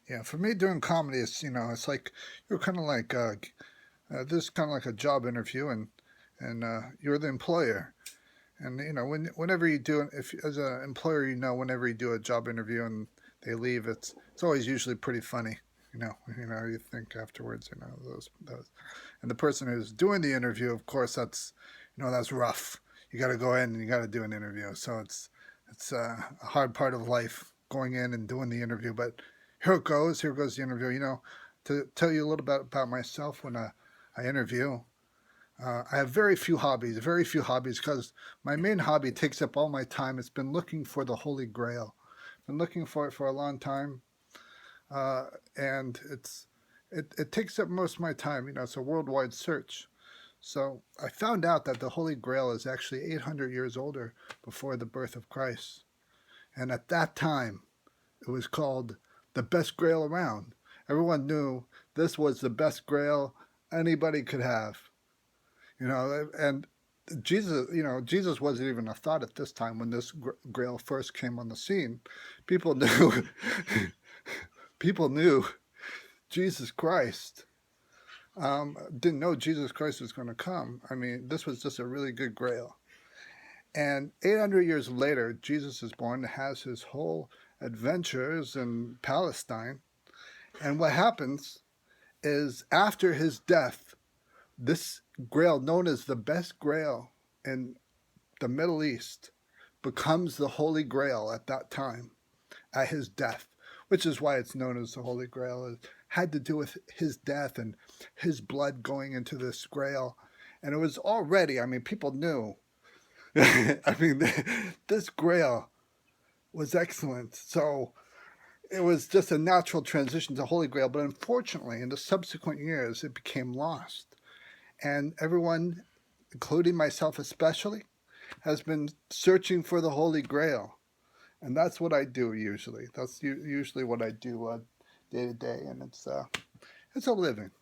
Yeah, for me doing comedy, it's like you're kind of like this is kind of like a job interview, and you're the employer, and whenever you do, if as an employer, whenever you do a job interview and they leave, it's always usually pretty funny. You think afterwards, those, and the person who's doing the interview, of course, that's rough. You got to go in and you got to do an interview, so it's a hard part of life going in and doing the interview. But here goes the interview. To tell you a little bit about myself when I interview. I have very few hobbies, because my main hobby takes up all my time. It's been looking for the Holy Grail. Been looking for it for a long time, and it takes up most of my time. It's a worldwide search. So I found out that the Holy Grail is actually 800 years older before the birth of Christ, and at that time it was called the best Grail around. Everyone knew this was the best Grail anybody could have. And Jesus wasn't even a thought at this time when this Grail first came on the scene. People knew, people knew Jesus Christ. Didn't know Jesus Christ was going to come. I mean, this was just a really good Grail. And 800 years later, Jesus is born, has his whole adventures in Palestine. And what happens is after his death, this Grail, known as the best Grail in the Middle East, becomes the Holy Grail at that time, at his death, which is why it's known as the Holy Grail. It had to do with his death and his blood going into this Grail. And it was already, I mean, people knew. I mean, this Grail was excellent. So it was just a natural transition to Holy Grail. But unfortunately, in the subsequent years, it became lost. And everyone, including myself especially, has been searching for the Holy Grail. And that's what I do usually. That's usually what I do day to day, and it's a living.